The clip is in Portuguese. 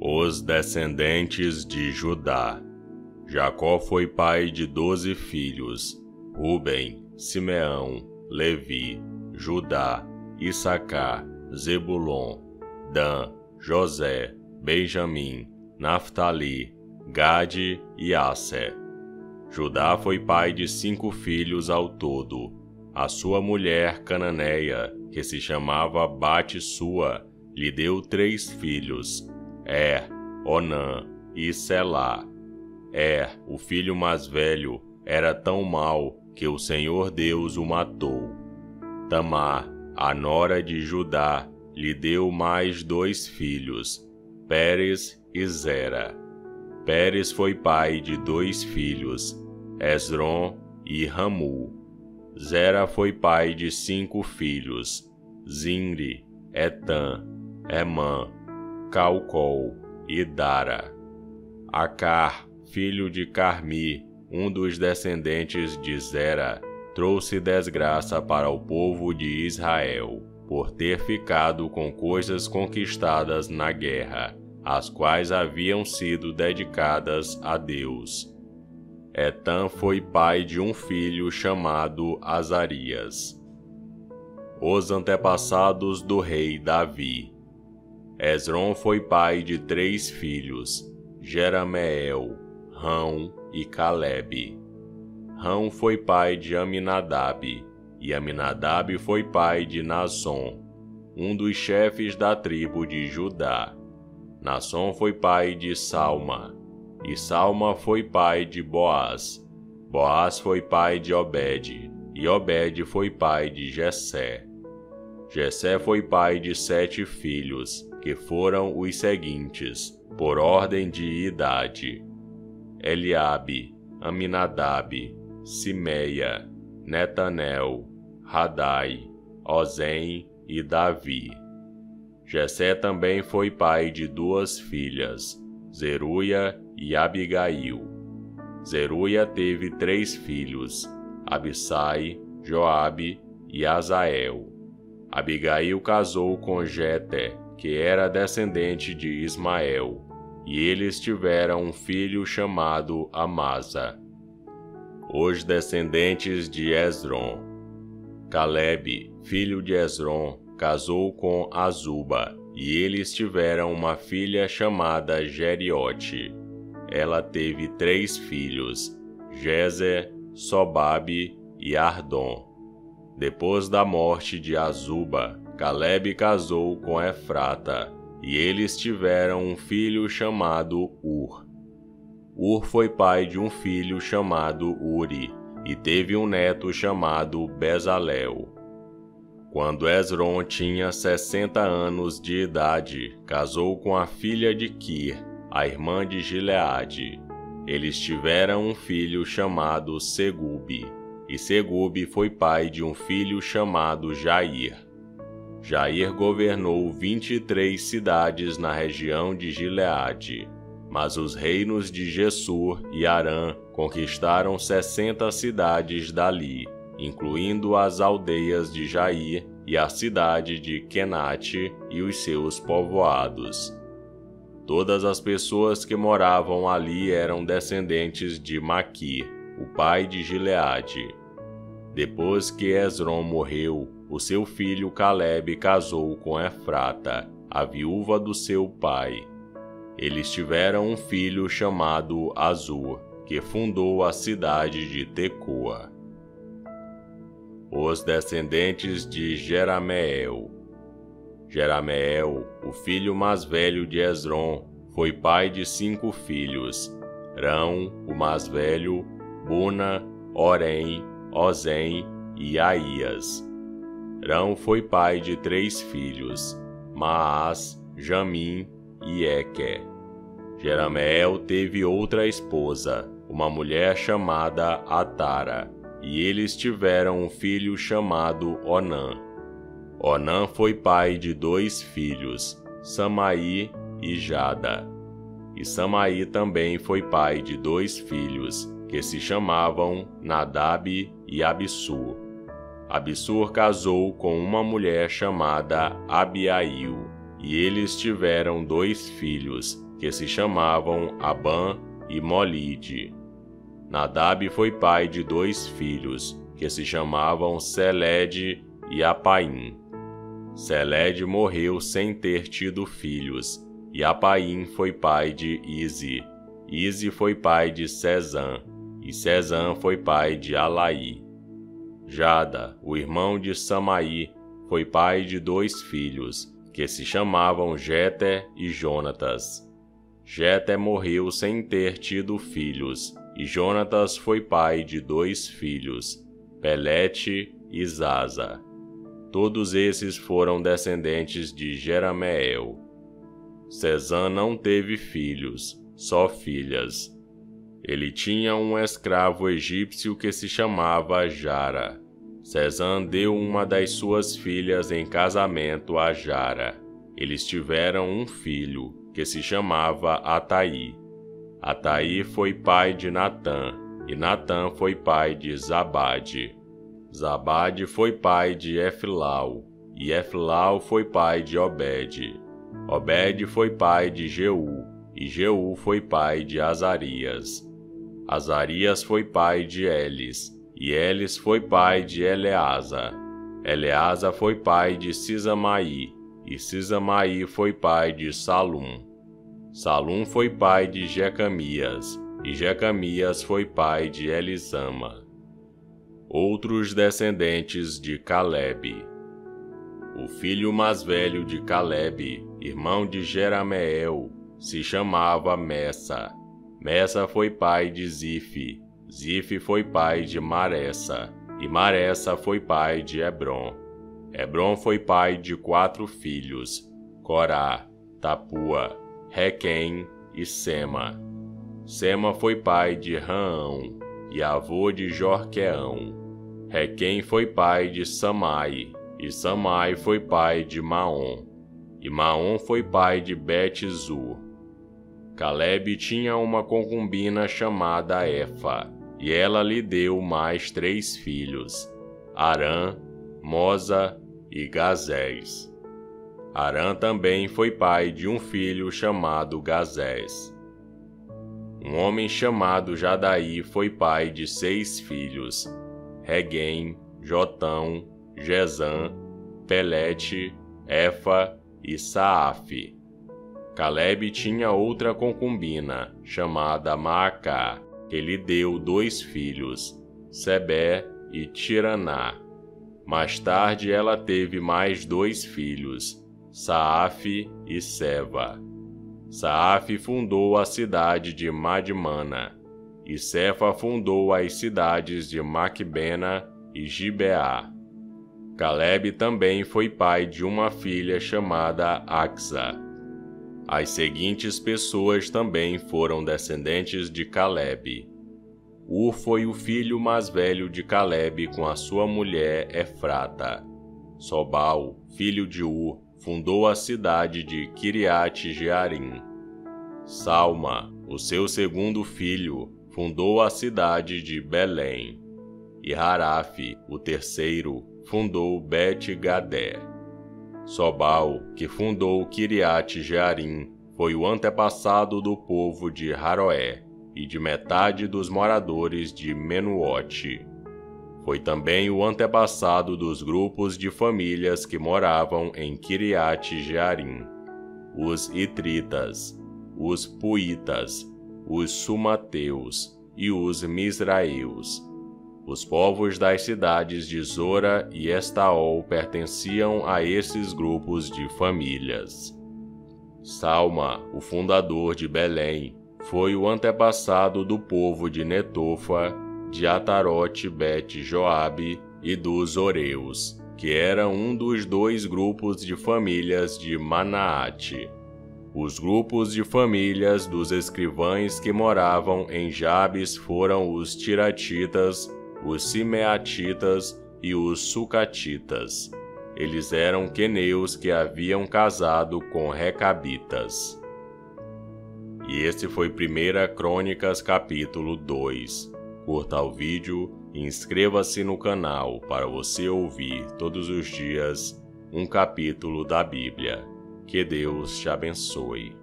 Os descendentes de Judá. Jacó foi pai de 12 filhos: Rúben, Simeão, Levi, Judá, Issacar, Zebulon, Dan, José, Benjamim, Naftali, Gade e Asser. Judá foi pai de 5 filhos ao todo. A sua mulher cananeia, que se chamava Bate-Sua, lhe deu 3 filhos: Onã e Selá. O filho mais velho, era tão mau que o Senhor Deus o matou. Tamar, a nora de Judá, lhe deu mais 2 filhos, Pérez e Zera. Pérez foi pai de 2 filhos, Esrom e Ramul. Zera foi pai de 5 filhos, Zimri, Etã, Emã, Calcol e Dara. Acar, filho de Carmi, um dos descendentes de Zera, trouxe desgraça para o povo de Israel, por ter ficado com coisas conquistadas na guerra, as quais haviam sido dedicadas a Deus. Etã foi pai de um filho chamado Azarias. Os antepassados do rei Davi. Esrom foi pai de 3 filhos, Jerameel, Rão e Calebe. Rão foi pai de Aminadab, e Aminadab foi pai de Nasson, um dos chefes da tribo de Judá. Nasson foi pai de Salma, e Salma foi pai de Boaz. Boaz foi pai de Obed, e Obed foi pai de Jessé. Jessé foi pai de 7 filhos, que foram os seguintes, por ordem de idade: Eliabe, Aminadab, Simeia, Netanel, Radai, Ozem e Davi. Jessé também foi pai de 2 filhas, Zeruia e Abigail. Zeruia teve 3 filhos, Abissai, Joabe e Azael. Abigail casou com Jeter, que era descendente de Ismael, e eles tiveram um filho chamado Amasa. Os descendentes de Esrom. Calebe, filho de Esrom, casou com Azuba, e eles tiveram uma filha chamada Jeriote. Ela teve 3 filhos, Jezer, Sobabe e Ardom. Depois da morte de Azuba, Calebe casou com Efrata, e eles tiveram um filho chamado Ur. Ur foi pai de um filho chamado Uri, e teve um neto chamado Bezalel. Quando Esrom tinha 60 anos de idade, casou com a filha de Quir, a irmã de Gileade. Eles tiveram um filho chamado Segube, e Segube foi pai de um filho chamado Jair. Jair governou 23 cidades na região de Gileade, mas os reinos de Gessur e Arã conquistaram 60 cidades dali, incluindo as aldeias de Jair e a cidade de Quenate e os seus povoados. Todas as pessoas que moravam ali eram descendentes de Maqui, o pai de Gileade. Depois que Esrom morreu, o seu filho Calebe casou com Efrata, a viúva do seu pai. Eles tiveram um filho chamado Azur, que fundou a cidade de Tecoa. Os descendentes de Jerameel. Jerameel, o filho mais velho de Esrom, foi pai de 5 filhos, Rão, o mais velho, Buna, Orém, Ozem e Aías. Rão foi pai de 3 filhos, Maás, Jamim e Eque. Jerameel teve outra esposa, uma mulher chamada Atara, e eles tiveram um filho chamado Onã. Onã foi pai de 2 filhos, Samaí e Jada. E Samaí também foi pai de 2 filhos, que se chamavam Nadab e Abissur. Abissur casou com uma mulher chamada Abiail, e eles tiveram 2 filhos, que se chamavam Abã e Molide. Nadab foi pai de 2 filhos, que se chamavam Selede e Apaim. Selede morreu sem ter tido filhos, e Apaim foi pai de Ize. Ize foi pai de Sezã, e Sezã foi pai de Alaí. Jada, o irmão de Samaí, foi pai de 2 filhos, que se chamavam Jeter e Jonatas. Jeter morreu sem ter tido filhos, e Jonatas foi pai de 2 filhos, Pelete e Zaza. Todos esses foram descendentes de Jerameel. Sezã não teve filhos, só filhas. Ele tinha um escravo egípcio que se chamava Jara. Sezã deu uma das suas filhas em casamento a Jara. Eles tiveram um filho, que se chamava Ataí. Ataí foi pai de Natã, e Natã foi pai de Zabade. Zabade foi pai de Eflau, e Eflau foi pai de Obed. Obed foi pai de Jeú, e Jeú foi pai de Azarias. Azarias foi pai de Elis, e Elis foi pai de Eleasa. Eleasa foi pai de Sisamaí, e Sisamaí foi pai de Salum. Salum foi pai de Jecamias, e Jecamias foi pai de Elisama. Outros descendentes de Calebe. O filho mais velho de Calebe, irmão de Jerameel, se chamava Messa. Messa foi pai de Zife. Zife foi pai de Maressa, e Maressa foi pai de Hebron. Hebron foi pai de 4 filhos, Corá, Tapua, Requém e Sema. Sema foi pai de Raão, e avô de Jorqueão. Requém foi pai de Samai, e Samai foi pai de Maom, e Maom foi pai de Bet-Zur. Calebe tinha uma concubina chamada Efa, e ela lhe deu mais 3 filhos, Arã, Moza e Gazés. Arã também foi pai de um filho chamado Gazés. Um homem chamado Jadaí foi pai de 6 filhos, Reguém, Jotão, Jezã, Pelete, Efa e Saafe. Calebe tinha outra concubina, chamada Maacá, que lhe deu 2 filhos, Sebé e Tiraná. Mais tarde ela teve mais 2 filhos, Saafe e Seva. Saafe fundou a cidade de Madmana, e Sefa fundou as cidades de Macbena e Gibeá. Calebe também foi pai de uma filha chamada Axa. As seguintes pessoas também foram descendentes de Calebe. Ur foi o filho mais velho de Calebe com a sua mulher Efrata. Sobal, filho de Ur, fundou a cidade de Kiriat-Jearim. Salma, o seu segundo filho, fundou a cidade de Belém. E Harafe, o terceiro, fundou Bet-Gadé. Sobal, que fundou Kiriat-Jearim, foi o antepassado do povo de Haroé e de metade dos moradores de Menuote. Foi também o antepassado dos grupos de famílias que moravam em Kiriat-Jearim: os Itritas, os Puitas, os Sumateus e os Misraeus. Os povos das cidades de Zora e Estaol pertenciam a esses grupos de famílias. Salma, o fundador de Belém, foi o antepassado do povo de Netofa, de Atarote Bet-Joabe e dos Oreus, que era um dos 2 grupos de famílias de Manaate. Os grupos de famílias dos escrivães que moravam em Jabes foram os Tiratitas, os Simeatitas e os Sucatitas. Eles eram queneus que haviam casado com recabitas. E esse foi 1 Crônicas capítulo 2. Curta o vídeo e inscreva-se no canal para você ouvir todos os dias um capítulo da Bíblia. Que Deus te abençoe.